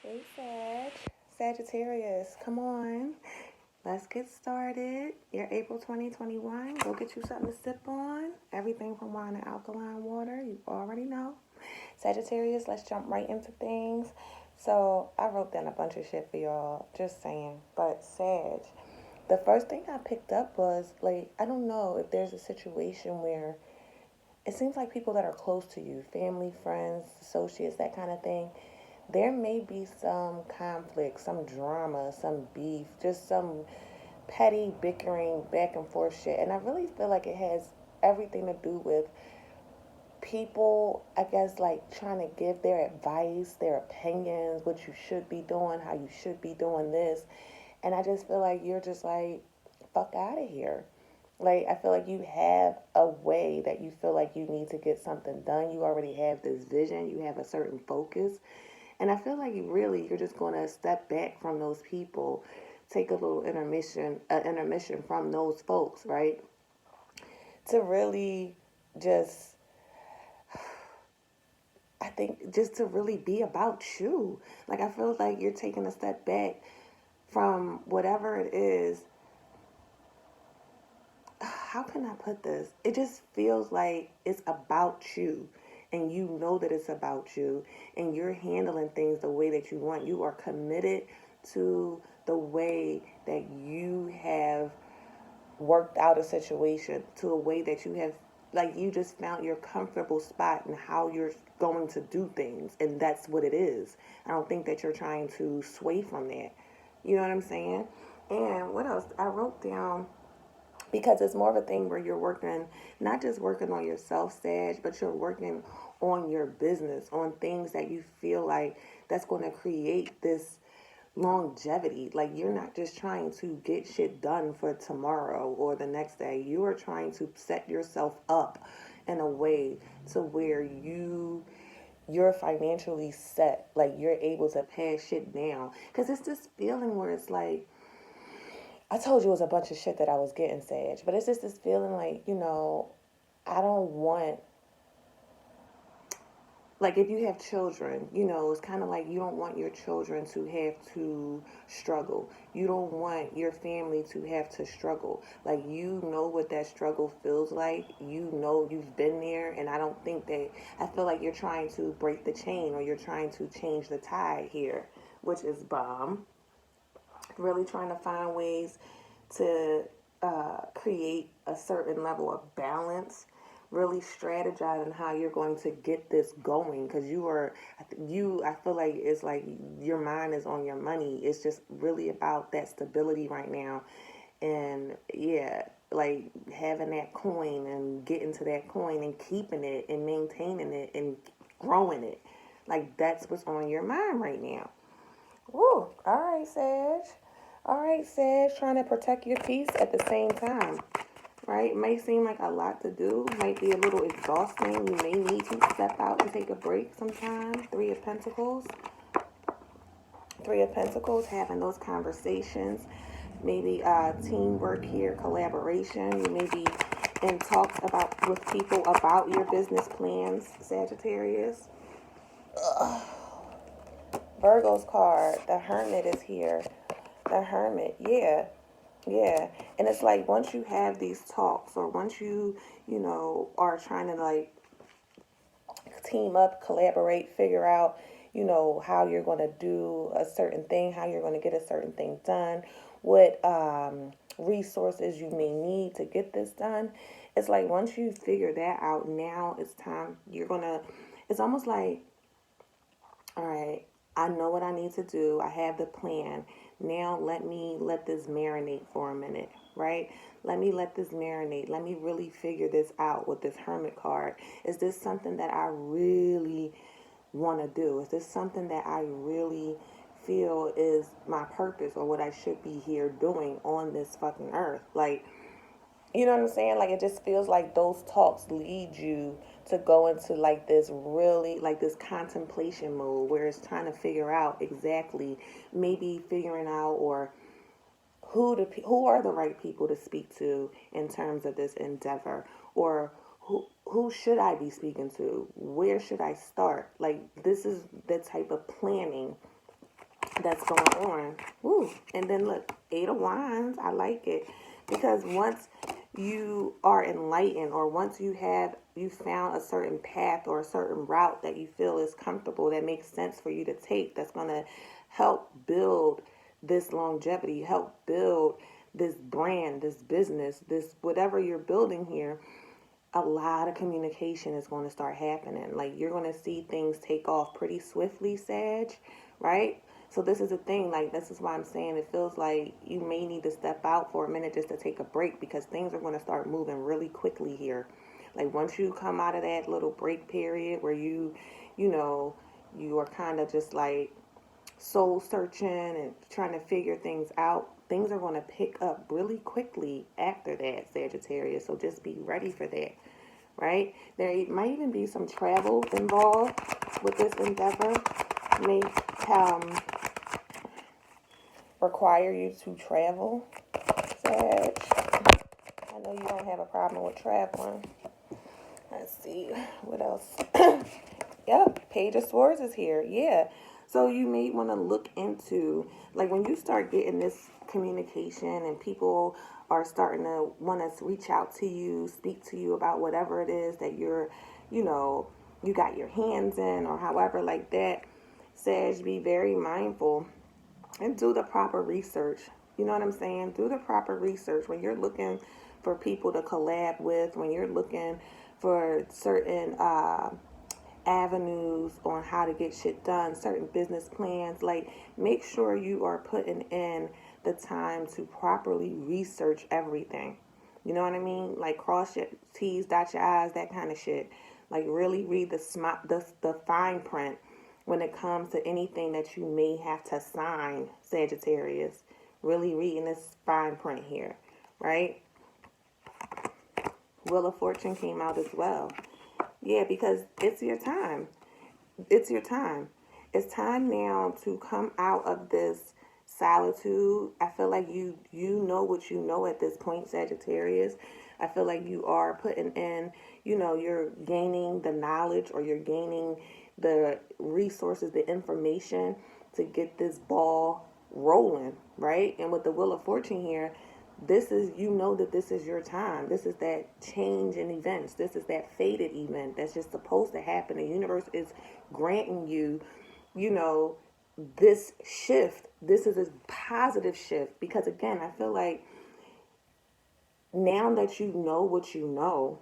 Hey, Sagittarius, come on. Let's get started. Your April 2021. Go get you something to sip on. Everything from wine to alkaline water. You already know. Sagittarius, let's jump right into things. So, I wrote down a bunch of shit for y'all. Just saying. But, Sag, the first thing I picked up was like, I don't know if there's a situation where it seems like people that are close to you, family, friends, associates, that kind of thing, there may be some conflict, some drama, some beef, just some petty bickering back and forth shit. And I really feel like it has everything to do with people, I guess, like trying to give their advice, their opinions, what you should be doing, how you should be doing this. And I just feel like you're just like, fuck out of here. Like, I feel like you have a way that you feel like you need to get something done. You already have this vision, you have a certain focus. And I feel like you're just going to step back from those people, take a little intermission from those folks, right? To really just, I think, just to really be about you. Like, I feel like you're taking a step back from whatever it is. How can I put this? It just feels like it's about you. And you know that it's about you. And you're handling things the way that you want. You are committed to the way that you have worked out a situation, to a way that you have, like, you just found your comfortable spot and how you're going to do things. And that's what it is. I don't think that you're trying to sway from that. You know what I'm saying? And what else? I wrote down, because it's more of a thing where you're working, not just working on yourself, Sag, but you're working on your business, on things that you feel like that's going to create this longevity. Like, you're not just trying to get shit done for tomorrow or the next day. You are trying to set yourself up in a way to where you're financially set, like you're able to pass shit down. Because it's this feeling where it's like, I told you it was a bunch of shit that I was getting, Sage, but it's just this feeling like, I don't want, like, if you have children, it's kind of like you don't want your children to have to struggle. You don't want your family to have to struggle. Like, you know what that struggle feels like. You know you've been there, and I don't think that, I feel like you're trying to break the chain or you're trying to change the tide here, which is bomb. Really trying to find ways to create a certain level of balance, really strategizing how you're going to get this going, because I feel like it's like your mind is on your money. It's just really about that stability right now. And yeah, like having that coin and getting to that coin and keeping it and maintaining it and growing it. Like, that's what's on your mind right now. Woo. All right, Sage. All right, Sage, trying to protect your peace at the same time, right? It may seem like a lot to do, might be a little exhausting. You may need to step out and take a break sometime. Three of Pentacles. Three of Pentacles, having those conversations. Maybe teamwork here, collaboration. You may be in talks with people about your business plans, Sagittarius. Virgo's card, the Hermit is here. The Hermit, yeah. Yeah. And it's like, once you have these talks, or once are trying to, like, team up, collaborate, figure out, how you're going to do a certain thing, how you're going to get a certain thing done, what resources you may need to get this done. It's like, once you figure that out, now it's time, it's almost like, all right, I know what I need to do. I have the plan. Now let this marinate for a minute, right? Let me let this marinate. Let me really figure this out with this Hermit card. Is this something that I really want to do? Is this something that I really feel is my purpose, or what I should be here doing on this fucking earth? Like, you know what I'm saying? Like, it just feels like those talks lead you to go into, like, this really, like, this contemplation mode where it's trying to figure out exactly, maybe figuring out, or who are the right people to speak to in terms of this endeavor, or who should I be speaking to? Where should I start? Like, this is the type of planning that's going on. Woo. And then look, 8 of Wands. I like it. Because once you are enlightened, or once you found a certain path or a certain route that you feel is comfortable, that makes sense for you to take, that's going to help build this longevity, help build this brand, this business, this whatever you're building here, a lot of communication is going to start happening. Like, you're going to see things take off pretty swiftly, Sag, right? So this is the thing, like, this is why I'm saying it feels like you may need to step out for a minute just to take a break, because things are going to start moving really quickly here. Like, once you come out of that little break period where you know, you are kind of just like soul searching and trying to figure things out, things are going to pick up really quickly after that, Sagittarius. So just be ready for that, right? There might even be some travel involved with this endeavor. It may require you to travel, Sag. I know you don't have a problem with traveling. Let's see, what else? Yep, Page of Swords is here. Yeah. So you may want to look into, like, when you start getting this communication and people are starting to want to reach out to you, speak to you about whatever it is that you're, you got your hands in, or however like that, Sag, be very mindful and do the proper research. You know what I'm saying? Do the proper research when you're looking for people to collab with, when you're looking for certain avenues on how to get shit done, certain business plans. Like, make sure you are putting in the time to properly research everything. You know what I mean? Like, cross your T's, dot your I's, that kind of shit. Like, really read the fine print when it comes to anything that you may have to sign, Sagittarius. Really reading this fine print here, right? Wheel of Fortune came out as well. Yeah, because it's your time. It's your time. It's time now to come out of this solitude. I feel like you know what you know at this point, Sagittarius. I feel like you are putting in, you're gaining the knowledge, or you're gaining the resources, the information to get this ball rolling, right? And with the Wheel of Fortune here, this is, that this is your time. This is that change in events. This is that fated event that's just supposed to happen. The universe is granting you, this shift. This is a positive shift, because again, I feel like now that you know what you know,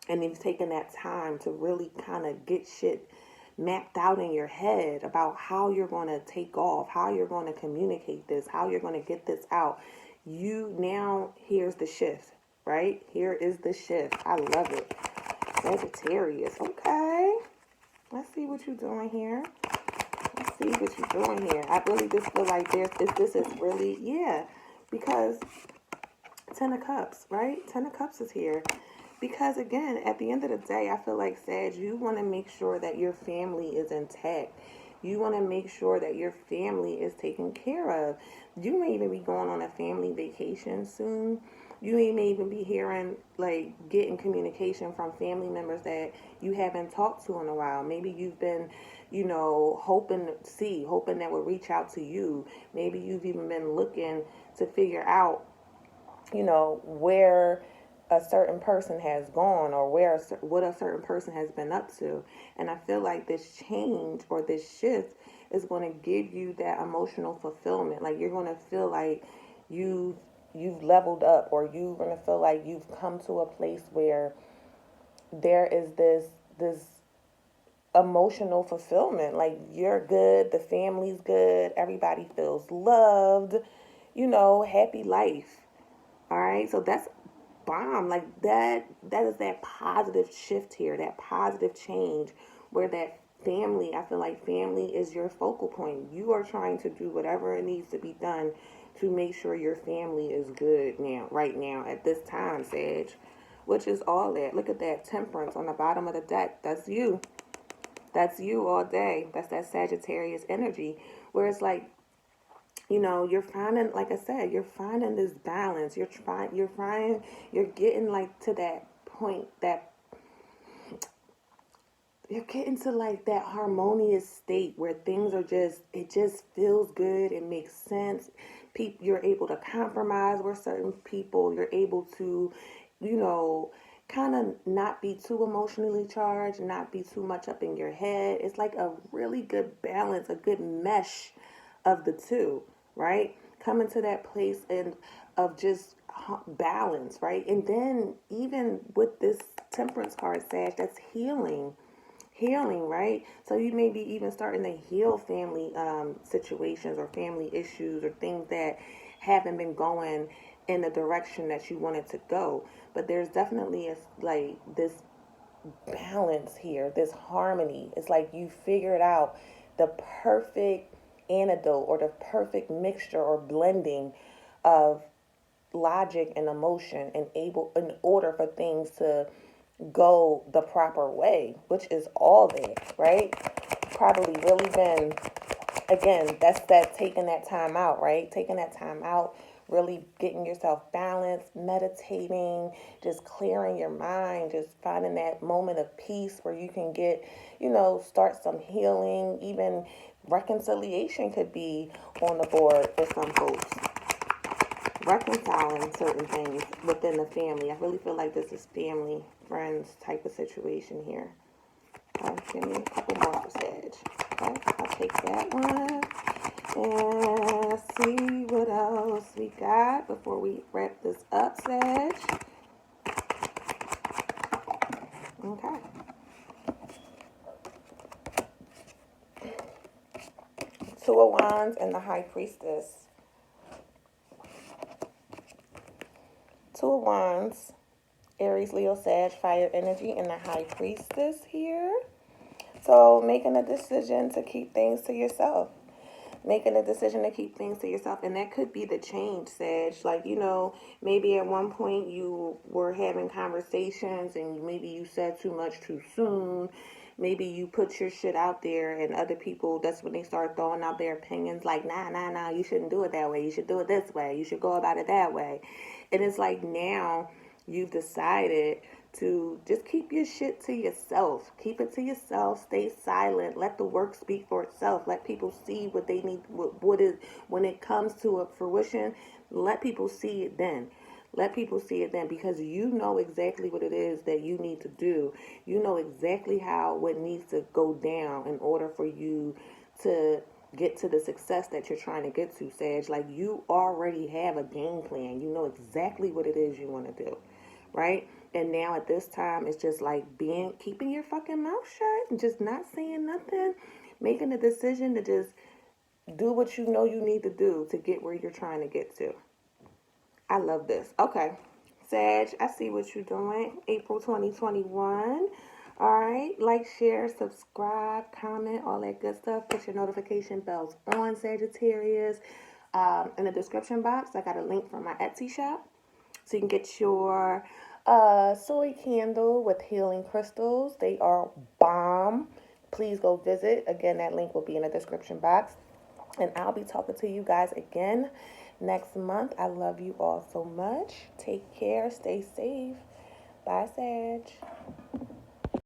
and you've taken that time to really kind of get shit mapped out in your head about how you're going to take off, how you're going to communicate this, how you're going to get this out. Here's the shift, right? Here is the shift. I love it. Sagittarius. Okay. Let's see what you're doing here. Let's see what you're doing here. I really just feel like this is really, yeah, because 10 of Cups, right? 10 of Cups is here. Because again, at the end of the day, I feel like, Sag, you want to make sure that your family is intact. You want to make sure that your family is taken care of. You may even be going on a family vacation soon. You may even be hearing, like, getting communication from family members that you haven't talked to in a while. Maybe you've been, hoping that would reach out to you. Maybe you've even been looking to figure out, where a certain person has gone, or what a certain person has been up to. And I feel like this change or this shift is going to give you that emotional fulfillment. Like, you're going to feel like you've leveled up, or you're going to feel like you've come to a place where there is this emotional fulfillment. Like, you're good, the family's good, everybody feels loved, happy life. All right, so that's bomb. Like, that is that positive shift here, that positive change, where that family, I feel like family is your focal point. You are trying to do whatever it needs to be done to make sure your family is good right now, at this time, Sag. Which is all that. Look at that Temperance on the bottom of the deck. That's you. That's you all day. That's that Sagittarius energy, where it's like, you're finding, like I said, you're finding this balance. You're getting, like, to that point that you're getting to like that harmonious state where things are just, it just feels good, it makes sense. You're able to compromise with certain people, you're able to, you know, kind of not be too emotionally charged, not be too much up in your head. It's like a really good balance, a good mesh of the two, right? Coming to that place and of just balance, right? And then even with this temperance card, Sag, that's healing, right? So you may be even starting to heal family situations or family issues or things that haven't been going in the direction that you wanted to go. But there's definitely like this balance here, this harmony. It's like you figured out the perfect antidote or the perfect mixture or blending of logic and emotion and able in order for things to go the proper way, which is all there, right? Probably really been, again, that's that taking that time out, right? Taking that time out, really getting yourself balanced, meditating, just clearing your mind, just finding that moment of peace where you can get, start some healing, even reconciliation could be on the board for some folks. Reconciling certain things within the family. I really feel like this is family, friends type of situation here. Give me a couple more for Sag. Okay, I'll take that one. And let's see what else we got before we wrap this up, Sag. Okay. Two of Wands and the High Priestess. Two of Wands, Aries, Leo, Sag, fire energy, and the High Priestess here. So making a decision to keep things to yourself. Making a decision to keep things to yourself. And that could be the change, Sag. Like, maybe at one point you were having conversations and maybe you said too much too soon. Maybe you put your shit out there and other people, that's when they start throwing out their opinions like, nah, you shouldn't do it that way. You should do it this way. You should go about it that way. And it's like now you've decided to just keep your shit to yourself. Keep it to yourself. Stay silent. Let the work speak for itself. Let people see what they need, what is, when it comes to a fruition, let people see it then. Let people see it then, because you know exactly what it is that you need to do. You know exactly what needs to go down in order for you to get to the success that you're trying to get to, Sag. Like, you already have a game plan. You know exactly what it is you want to do, right? And now at this time, it's just like keeping your fucking mouth shut and just not saying nothing, making a decision to just do what you know you need to do to get where you're trying to get to. I love this. Okay. Sag, I see what you're doing. April 2021. All right. Like, share, subscribe, comment, all that good stuff. Put your notification bells on, Sagittarius. In the description box, I got a link for my Etsy shop. So you can get your soy candle with healing crystals. They are bomb. Please go visit. Again, that link will be in the description box. And I'll be talking to you guys again next month. I love you all so much. Take care. Stay safe. Bye, Sag.